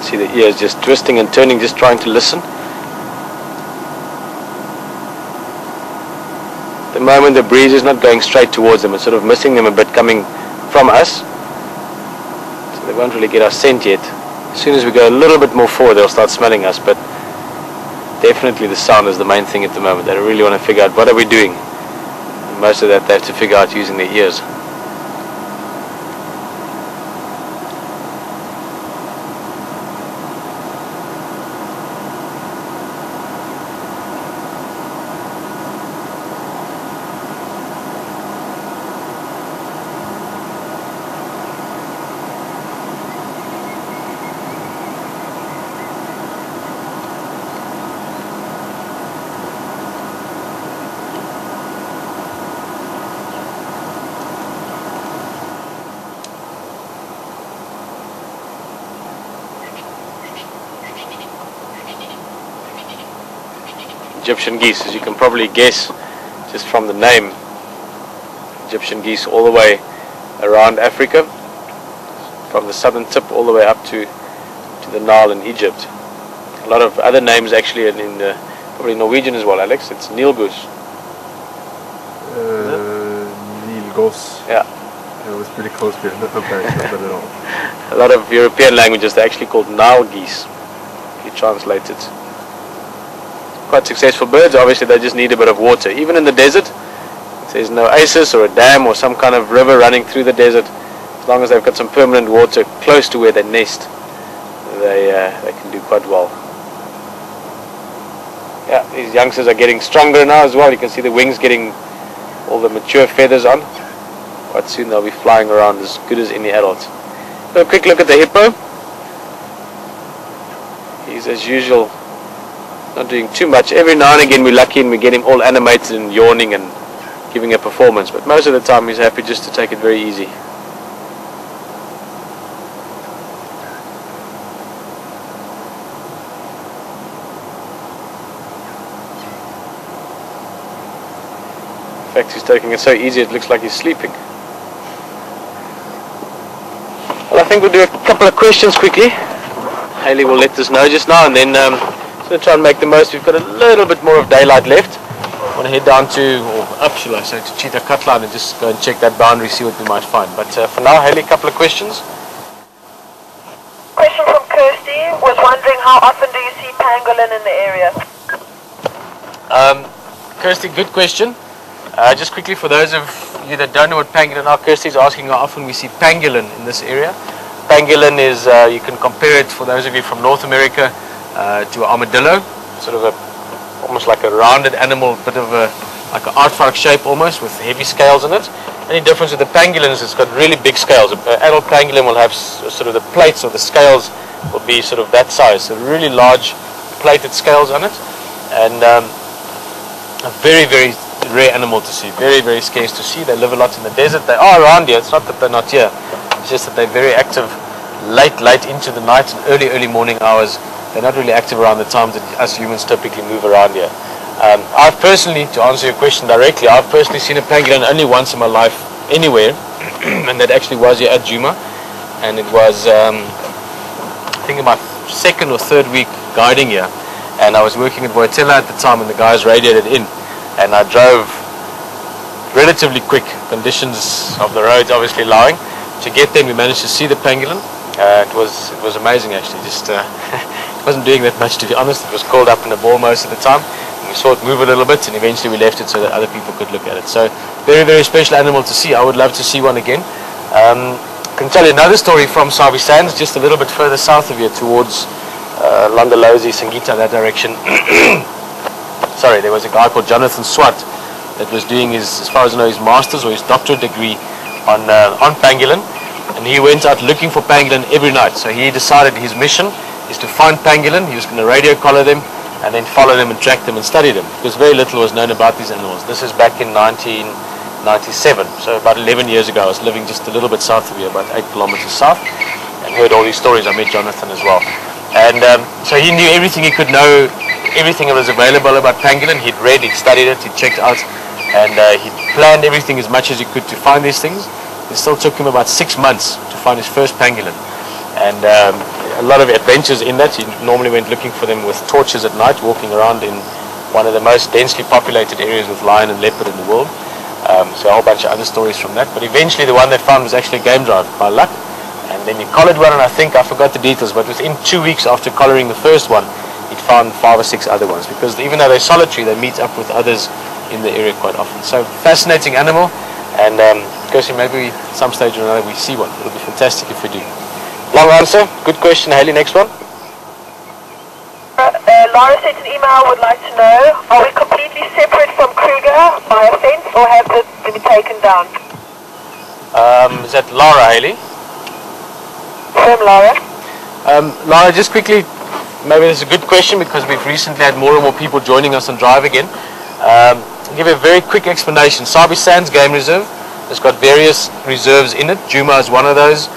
See the ears just twisting and turning, just trying to listen. At the moment the breeze is not going straight towards them, it's sort of missing them a bit coming from us. So they won't really get our scent yet. As soon as we go a little bit more forward, they'll start smelling us, but definitely the sound is the main thing at the moment. They really want to figure out what are we doing. And most of that they have to figure out using their ears. Egyptian geese, as you can probably guess just from the name. Egyptian geese all the way around Africa, from the southern tip all the way up to the Nile in Egypt. A lot of other names actually in probably Norwegian as well, Alex. It's Nilgoose. Nilgoose. Yeah. It was pretty close here, not bad at all. A lot of European languages they're actually called Nile geese, if you translate it. Quite successful birds. Obviously they just need a bit of water. Even in the desert, if there's no oasis or a dam or some kind of river running through the desert, as long as they've got some permanent water close to where they nest, they can do quite well. Yeah, these youngsters are getting stronger now as well. You can see the wings getting all the mature feathers on. Quite soon they'll be flying around as good as any adult. So a quick look at the hippo. He's as usual not doing too much. Every now and again we're lucky and we get him all animated and yawning and giving a performance, but most of the time he's happy just to take it very easy. In fact, he's taking it so easy it looks like he's sleeping. Well, I think we'll do a couple of questions quickly. Hayley will let us know just now, and then going to try and make the most. We've got a little bit more of daylight left. I want to head down to, or up shall I say, to Cheetah Cutline and just go and check that boundary, see what we might find. But for now, Hayley, a couple of questions. Question from Kirsty was wondering how often do you see pangolin in the area? Kirsty, good question. Just quickly for those of you that don't know what pangolin are, Kirsty's asking how often we see pangolin in this area. Pangolin is, you can compare it, for those of you from North America, to an armadillo, sort of almost like a rounded animal, bit of like an aardvark shape almost, with heavy scales in it. Any difference with the pangolin is it's got really big scales. An adult pangolin will have sort of the plates or the scales will be sort of that size, so really large plated scales on it, and a very, very rare animal to see, very, very scarce to see. They live a lot in the desert. They are around here, it's not that they're not here, it's just that they're very active late into the night and early morning hours. They're not really active around the times that us humans typically move around here. I've personally, to answer your question directly, I've personally seen a pangolin only once in my life anywhere, and that actually was here at Djuma, and it was I think in my second or third week guiding here, and I was working at Boitella at the time, and the guys radioed in, and I drove relatively quick, conditions of the roads obviously allowing, to get there. We managed to see the pangolin. It was amazing actually. Just it wasn't doing that much, to be honest. It was coiled up in a ball most of the time. We saw it move a little bit, and eventually we left it so that other people could look at it. So very, very special animal to see. I would love to see one again. I can tell you another story from Sabi Sands, just a little bit further south of here towards Londolozi, Singita, that direction. Sorry, there was a guy called Jonathan Swart that was doing his, as far as I know, his master's or his doctorate degree on pangolin. And he went out looking for pangolin every night. So he decided his mission is to find pangolin. He was going to radio collar them and then follow them and track them and study them, because very little was known about these animals. This is back in 1997, so about 11 years ago. I was living just a little bit south of here, about 8 kilometers south, and heard all these stories. I met Jonathan as well. And so he knew everything he could know, everything that was available about pangolin. He'd read, he'd studied it, he'd checked out, and he'd planned everything as much as he could to find these things. It still took him about 6 months to find his first pangolin, and a lot of adventures in that. You normally went looking for them with torches at night, walking around in one of the most densely populated areas with lion and leopard in the world. So a whole bunch of other stories from that. But eventually the one they found was actually a game drive, by luck. And then he collared one, and I think, I forgot the details, but within 2 weeks after collaring the first one, he'd found 5 or 6 other ones. Because even though they're solitary, they meet up with others in the area quite often. So fascinating animal, and Kirsty, maybe at some stage or another we see one. It'll be fantastic if we do. Long answer, good question. Haley, next one. Laura sent an email, would like to know, are we completely separate from Kruger by a fence, or have they been taken down? Is that Laura, Haley? From Laura. Laura, just quickly, maybe this is a good question because we've recently had more and more people joining us on Drive again. I'll give you a very quick explanation. Sabi Sands Game Reserve has got various reserves in it. Juma is one of those.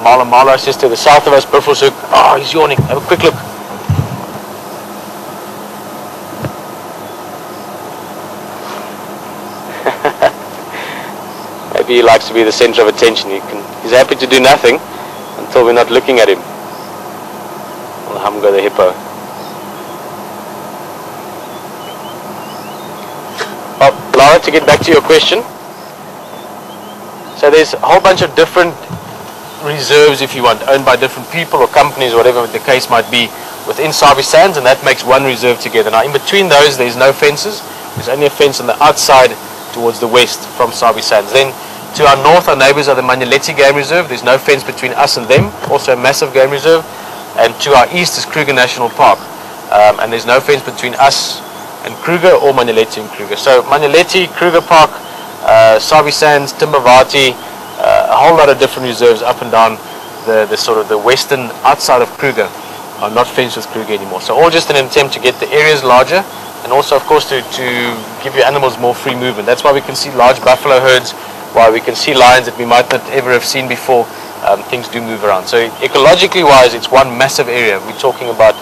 Mala Mala is just to the south of us. Buffelshoek. Oh, he's yawning. Have a quick look. Maybe he likes to be the center of attention. He's happy to do nothing until we're not looking at him. Well, Hamgo the hippo. Well, Laura, to get back to your question. So there's a whole bunch of different reserves, if you want, owned by different people or companies, whatever the case might be, within Sabi Sands, and that makes one reserve together. Now, in between those, there's no fences. There's only a fence on the outside towards the west from Sabi Sands. Then to our north, our neighbours are the Manyeleti Game Reserve. There's no fence between us and them, also a massive game reserve. And to our east is Kruger National Park, and there's no fence between us and Kruger or Manyeleti and Kruger. So Manyeleti, Kruger Park, Sabi Sands, Timbavati, a whole lot of different reserves up and down the sort of the western outside of Kruger are not fenced with Kruger anymore. So all just an attempt to get the areas larger, and also of course to give your animals more free movement. That's why we can see large buffalo herds, why we can see lions that we might not ever have seen before. Things do move around. So ecologically wise, it's one massive area. We're talking about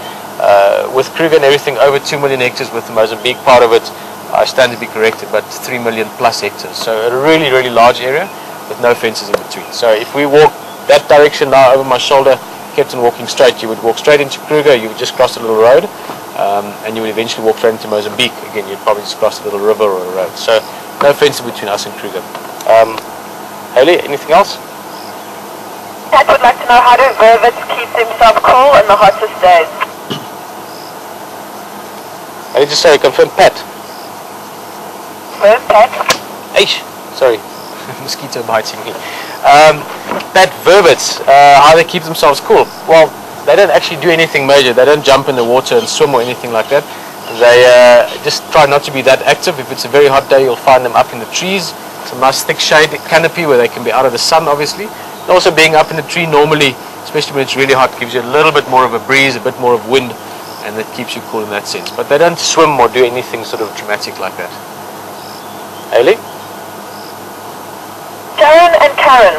with Kruger and everything over 2 million hectares, with the Mozambique part of it, I stand to be corrected, but 3 million plus hectares. So a really, really large area with no fences in between. So if we walk that direction now over my shoulder, kept on walking straight, you would walk straight into Kruger, you would just cross a little road, and you would eventually walk straight into Mozambique. Again, you'd probably just cross a little river or a road. So no fence between us and Kruger. Haley, anything else? Pat would like to know, how do vervets keep themselves cool in the hottest days? I need to say, confirm Pat. Pat? Aish, sorry, mosquito biting me. That vervets, how they keep themselves cool. Well, they don't actually do anything major. They don't jump in the water and swim or anything like that. They just try not to be that active. If it's a very hot day, you'll find them up in the trees. It's a nice thick shade canopy where they can be out of the sun, obviously. And also being up in the tree normally, especially when it's really hot, gives you a little bit more of a breeze, a bit more of wind, and that keeps you cool in that sense. But they don't swim or do anything sort of dramatic like that. Haley? Darren and Karen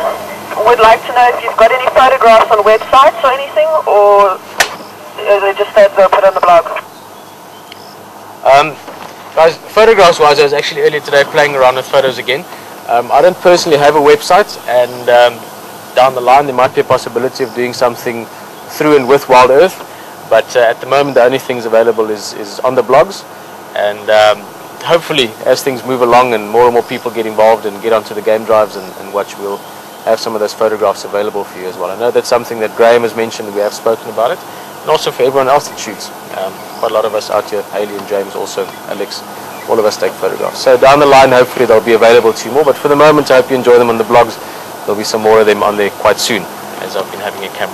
would like to know if you've got any photographs on websites or anything, or are they just that they'll put on the blog? Guys, photographs-wise, I was actually earlier today playing around with photos again. I don't personally have a website, and down the line there might be a possibility of doing something through and with Wild Earth, but at the moment the only things available is on the blogs, and hopefully as things move along and more people get involved and get onto the game drives and watch, we'll have some of those photographs available for you as well. I know that's something that Graham has mentioned, and we have spoken about it, and also for everyone else that shoots. Quite a lot of us out here, Haley and James also, Alex, all of us take photographs. So down the line hopefully they'll be available to you more, but for the moment I hope you enjoy them on the blogs. There'll be some more of them on there quite soon, as I've been having a camera